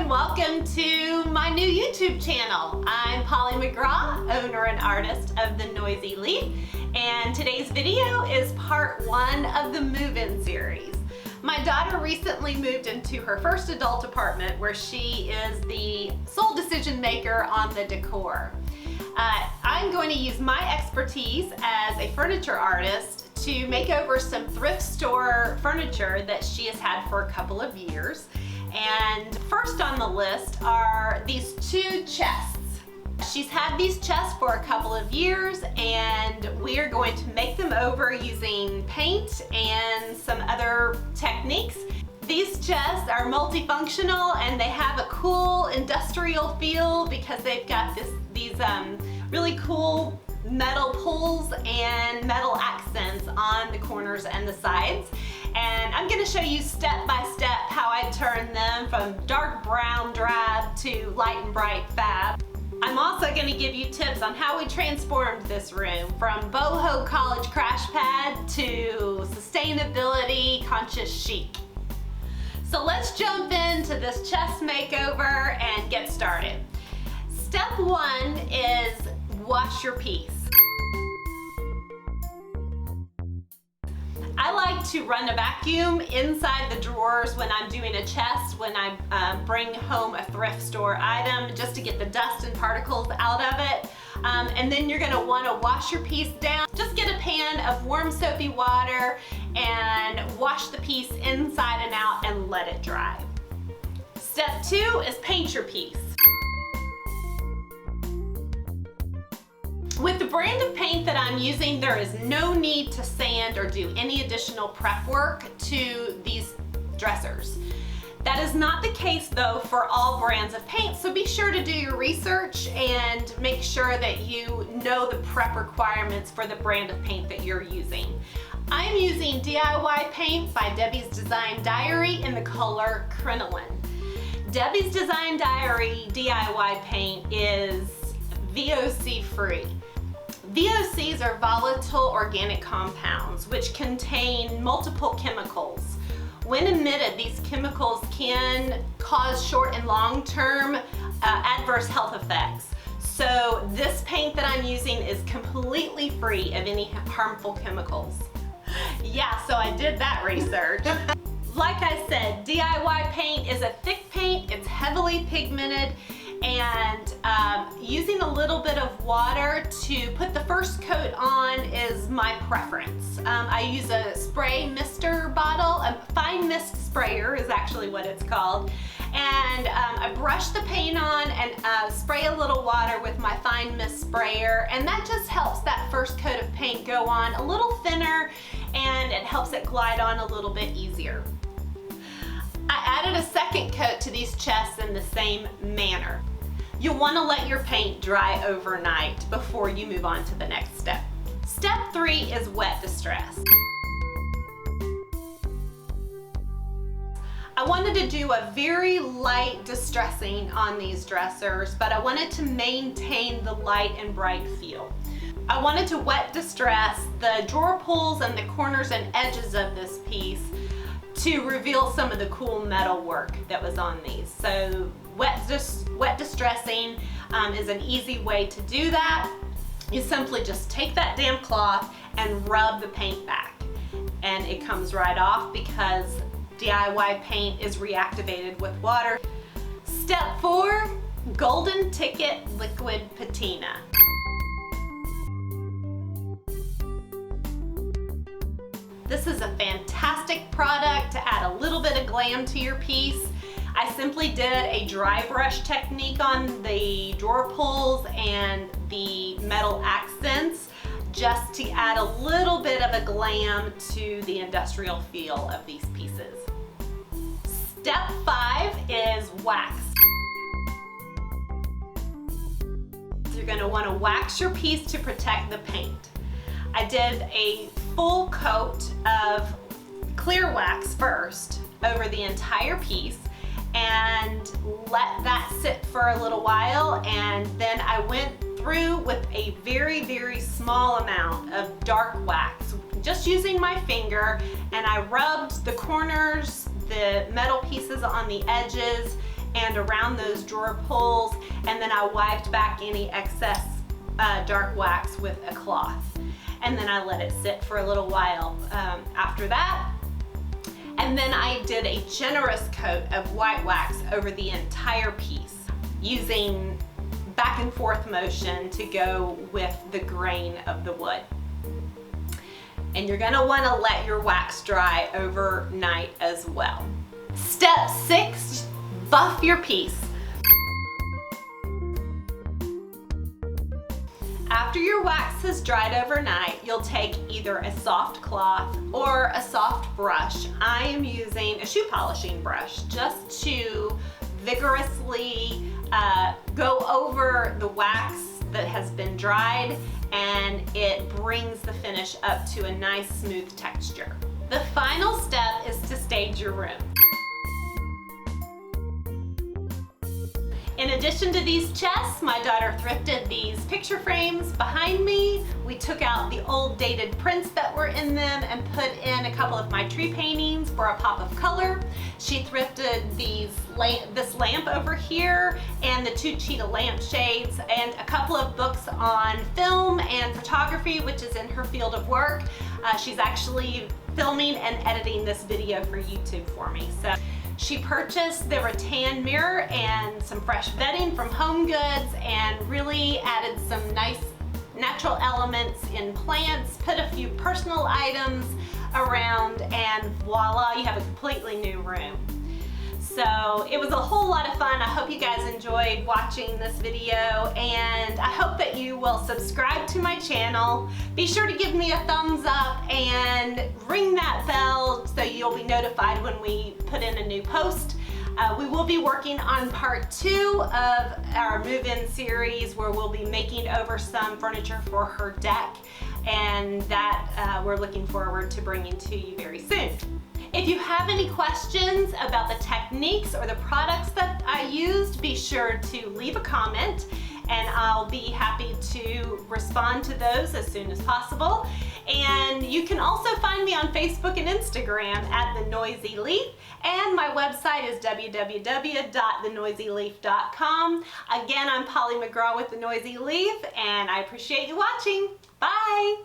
and welcome to my new YouTube channel. I'm Polly McGraw, owner and artist of The Noisy Leaf, and today's video is part one of the move-in series. My daughter recently moved into her first adult apartment where she is the sole decision maker on the decor. I'm going to use my expertise as a furniture artist to make over some thrift store furniture that she has had for a couple of years. And first on the list are these two chests. She's had these chests for a couple of years and we are going to make them over using paint and some other techniques. These chests are multifunctional and they have a cool industrial feel because they've got these really cool metal pulls and metal accents on the corners and the sides. And I'm going to show you step by step how I turn them from dark brown drab to light and bright fab. I'm also going to give you tips on how we transformed this room from boho college crash pad to sustainability conscious chic. So let's jump into this chest makeover and get started. Step one is wash your piece. I like to run a vacuum inside the drawers when I'm doing a chest, when I bring home a thrift store item, just to get the dust and particles out of it. And then you're gonna wanna wash your piece down. Just get a pan of warm soapy water and wash the piece inside and out and let it dry. Step two is paint your piece. With the brand of paint that I'm using, there is no need to sand or do any additional prep work to these dressers. That is not the case though for all brands of paint, so be sure to do your research and make sure that you know the prep requirements for the brand of paint that you're using. I'm using DIY paint by Debi's Design Diary in the color Crinoline. Debi's Design Diary DIY paint is VOC free. VOCs are volatile organic compounds which contain multiple chemicals. When emitted, these chemicals can cause short and long-term adverse health effects. So this paint that I'm using is completely free of any harmful chemicals. Yeah, so I did that research. Like I said, DIY paint is a thick paint, it's heavily pigmented, and using a little bit of water to put the first coat on is my preference. I use a spray mister bottle, a fine mist sprayer is actually what it's called, and I brush the paint on and spray a little water with my fine mist sprayer, and that just helps that first coat of paint go on a little thinner and it helps it glide on a little bit easier. I added a second coat to these chests in the same manner. You'll want to let your paint dry overnight before you move on to the next step. Step three is wet distress. I wanted to do a very light distressing on these dressers, but I wanted to maintain the light and bright feel. I wanted to wet distress the drawer pulls and the corners and edges of this piece to reveal some of the cool metal work that was on these. So wet distressing is an easy way to do that. You simply just take that damp cloth and rub the paint back, and it comes right off because DIY paint is reactivated with water. Step four, golden ticket liquid patina. This is a fantastic product to add a little bit of glam to your piece. I simply did a dry brush technique on the drawer pulls and the metal accents just to add a little bit of a glam to the industrial feel of these pieces. Step five is wax. You're going to want to wax your piece to protect the paint. I did a full coat of clear wax first over the entire piece and let that sit for a little while, and then I went through with a very, very small amount of dark wax, just using my finger, and I rubbed the corners, the metal pieces on the edges, and around those drawer pulls, and then I wiped back any excess dark wax with a cloth. And then I let it sit for a little while after that. And then I did a generous coat of white wax over the entire piece, using back and forth motion to go with the grain of the wood. And you're gonna wanna let your wax dry overnight as well. Step 6, buff your piece. After your wax has dried overnight, you'll take either a soft cloth or a soft brush. I am using a shoe polishing brush just to vigorously go over the wax that has been dried, and it brings the finish up to a nice smooth texture. The final step is to stage your room. In addition to these chests, my daughter thrifted these picture frames behind me. We took out the old dated prints that were in them and put in a couple of my tree paintings for a pop of color. She thrifted this lamp over here and the 2 cheetah lampshades and a couple of books on film and photography, which is in her field of work. She's actually filming and editing this video for YouTube for me. So she purchased the rattan mirror and some fresh bedding from Home Goods and really added some nice natural elements in plants, put a few personal items around, and voila, you have a completely new room. So it was a whole lot of fun. I hope you guys enjoyed watching this video, and I hope that you will subscribe to my channel. Be sure to give me a thumbs up and ring that bell so you'll be notified when we put in a new post. We will be working on part 2 of our move-in series, where we'll be making over some furniture for her deck, and that we're looking forward to bringing to you very soon. If you have any questions about the techniques or the products that I used, be sure to leave a comment and I'll be happy to respond to those as soon as possible. And you can also find me on Facebook and Instagram at The Noisy Leaf, and my website is www.thenoisyleaf.com. Again, I'm Polly McGraw with The Noisy Leaf, and I appreciate you watching. Bye!